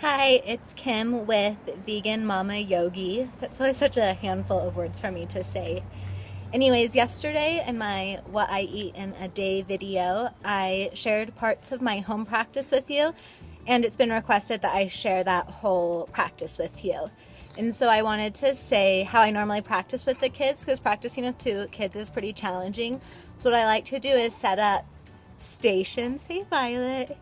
Hi, it's Kim with Vegan Mama Yogi. That's always such a handful of words for me to say. Anyways, yesterday in my What I Eat in a Day video, I shared parts of my home practice with you, and it's been requested that I share that whole practice with you. And so I wanted to say how I normally practice with the kids, because practicing with two kids is pretty challenging. So what I like to do is set up stations. Say Violet.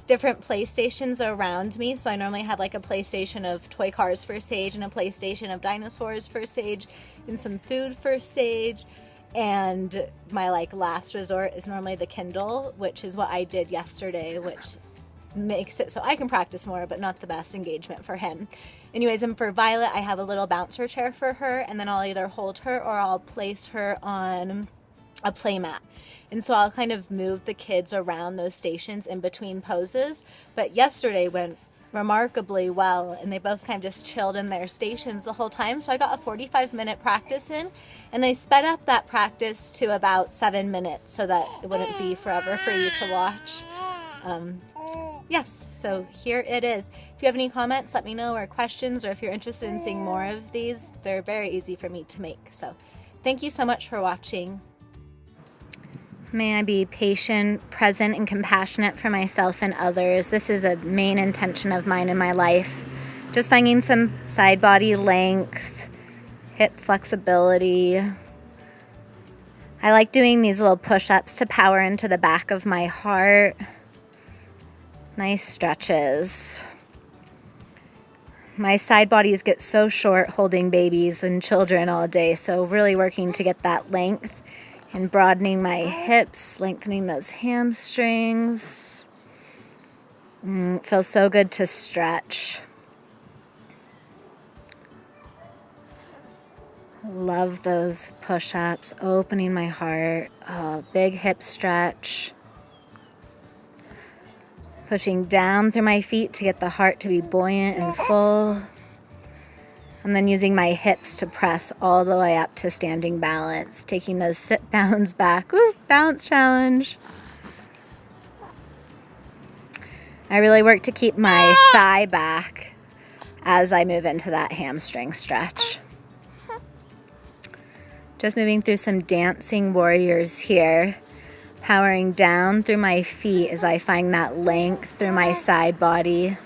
Different playstations around me. So I normally have like a PlayStation of toy cars for Sage and a PlayStation of dinosaurs for Sage and some food for Sage. And my last resort is normally the Kindle, which is what I did yesterday, which makes it so I can practice more, but not the best engagement for him. Anyways, and for Violet, I have a little bouncer chair for her, and then I'll either hold her or I'll place her on a play mat. And so I'll kind of move the kids around those stations in between poses. But yesterday went remarkably well, and they both kind of just chilled in their stations the whole time. So I got a 45-minute practice in, and they sped up that practice to about 7 minutes so that it wouldn't be forever for you to watch. Yes, so here it is. If you have any comments, let me know, or questions, or if you're interested in seeing more of these, they're very easy for me to make. So thank you so much for watching. May I be patient, present, and compassionate for myself and others. This is a main intention of mine in my life. Just finding some side body length, hip flexibility. I like doing these little push-ups to power into the back of my heart. Nice stretches. My side bodies get so short holding babies and children all day, so really working to get that length. And broadening my hips, lengthening those hamstrings. It feels so good to stretch. Love those push-ups, opening my heart. Oh, big hip stretch. Pushing down through my feet to get the heart to be buoyant and full. And then using my hips to press all the way up to standing balance, taking those sit downs back. Woo, balance challenge. I really work to keep my thigh back as I move into that hamstring stretch. Just moving through some dancing warriors here, powering down through my feet as I find that length through my side body.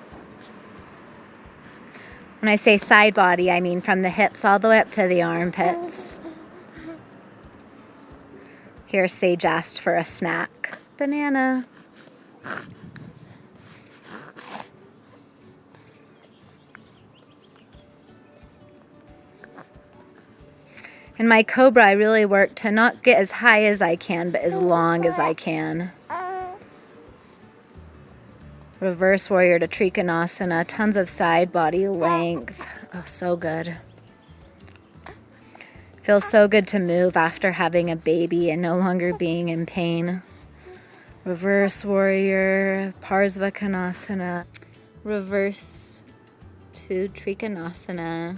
When I say side body, I mean from the hips all the way up to the armpits. Here, Sage asked for a snack. Banana. In my Cobra, I really work to not get as high as I can, but as long as I can. Reverse warrior to Trikonasana, tons of side body length. Oh, so good. Feels so good to move after having a baby and no longer being in pain. Reverse warrior, Parsvakonasana. Reverse to Trikonasana.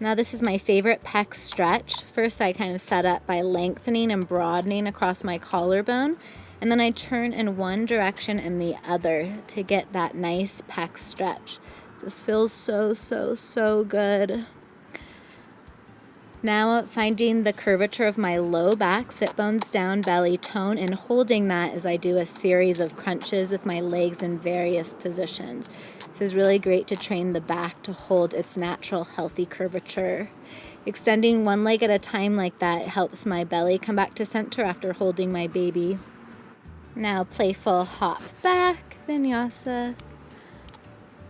Now this is my favorite pec stretch. First I kind of set up by lengthening and broadening across my collarbone. And then I turn in one direction and the other to get that nice pec stretch. This feels so, so, so good. Now finding the curvature of my low back, sit bones down, belly tone, and holding that as I do a series of crunches with my legs in various positions. This is really great to train the back to hold its natural healthy curvature. Extending one leg at a time like that helps my belly come back to center after holding my baby. Now playful hop back, vinyasa.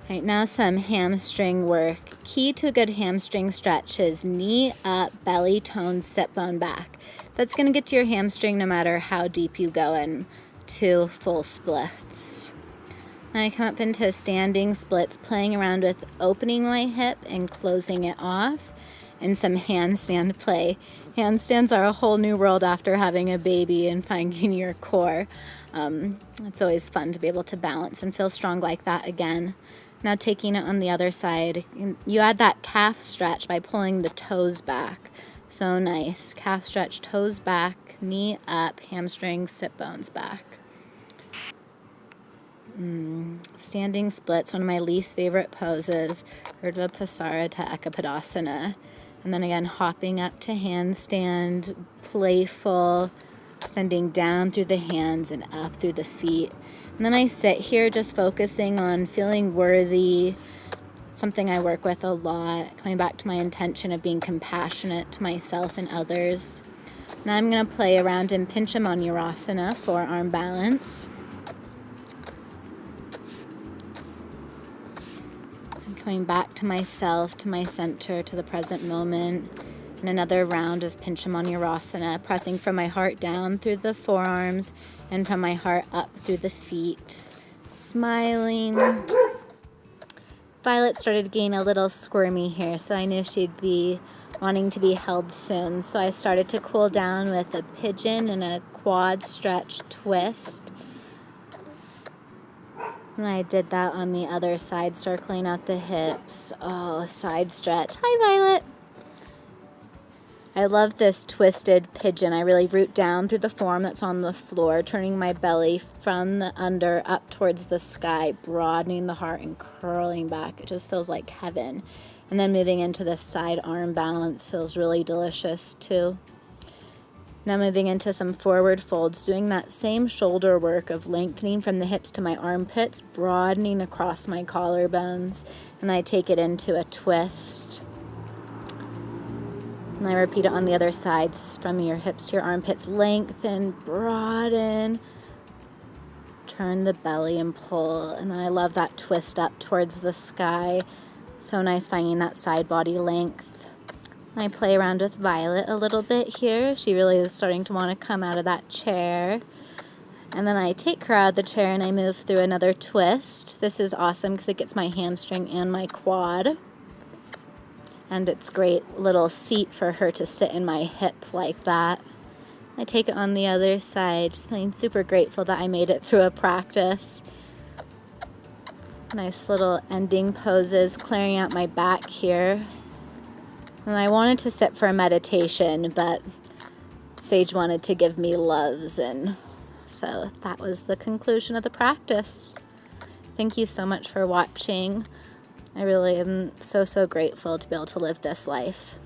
Right, now some hamstring work. Key to a good hamstring stretch is knee up, belly tone, sit bone back. That's going to get to your hamstring no matter how deep you go into full splits. Now I come up into standing splits, playing around with opening my hip and closing it off, and some handstand play. Handstands are a whole new world after having a baby and finding your core. It's always fun to be able to balance and feel strong like that again. Now taking it on the other side, you add that calf stretch by pulling the toes back. So nice. Calf stretch, toes back, knee up, hamstring, sit bones back. Standing splits, one of my least favorite poses, Urdhva Prasarita to Ekapadasana. And then again, hopping up to handstand, playful, extending down through the hands and up through the feet. And then I sit here just focusing on feeling worthy, something I work with a lot, coming back to my intention of being compassionate to myself and others. Now I'm going to play around in Pinchamanurasana, forearm balance. Coming back to myself, to my center, to the present moment. And another round of Pinchamanurasana, pressing from my heart down through the forearms and from my heart up through the feet. Smiling. Violet started getting a little squirmy here, so I knew she'd be wanting to be held soon. So I started to cool down with a pigeon and a quad stretch twist. And I did that on the other side, circling out the hips. Oh, side stretch. Hi, Violet. I love this twisted pigeon. I really root down through the form that's on the floor, turning my belly from the under up towards the sky, broadening the heart and curling back. It just feels like heaven. And then moving into the side arm balance feels really delicious too. Now moving into some forward folds, doing that same shoulder work of lengthening from the hips to my armpits, broadening across my collarbones, and I take it into a twist. And I repeat it on the other side, from your hips to your armpits, lengthen, broaden, turn the belly and pull. And then I love that twist up towards the sky. So nice finding that side body length. I play around with Violet a little bit here. She really is starting to want to come out of that chair. And then I take her out of the chair and I move through another twist. This is awesome because it gets my hamstring and my quad. And it's great little seat for her to sit in my hip like that. I take it on the other side, just feeling super grateful that I made it through a practice. Nice little ending poses, clearing out my back here. And I wanted to sit for a meditation, but Sage wanted to give me loves, and so that was the conclusion of the practice. Thank you so much for watching. I really am so grateful to be able to live this life.